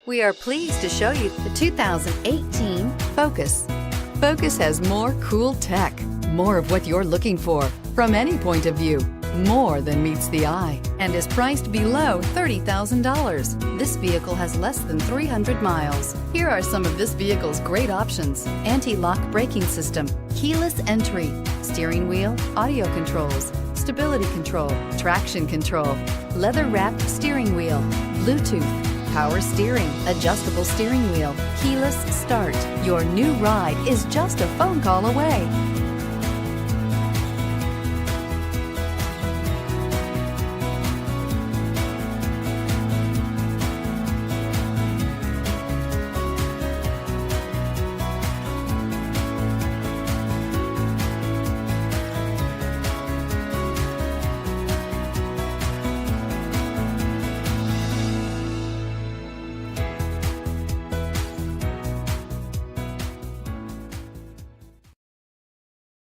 We are pleased to show you the 2018 Focus. Focus has more cool tech, more of what you're looking for from any point of view, more than meets the eye, and is priced below $30,000. This vehicle has less than 300 miles. Here are some of this vehicle's great options: anti-lock braking system, keyless entry, steering wheel audio controls, stability control, traction control, leather-wrapped steering wheel, Bluetooth, power steering, adjustable steering wheel, keyless start. Your new ride is just a phone call away.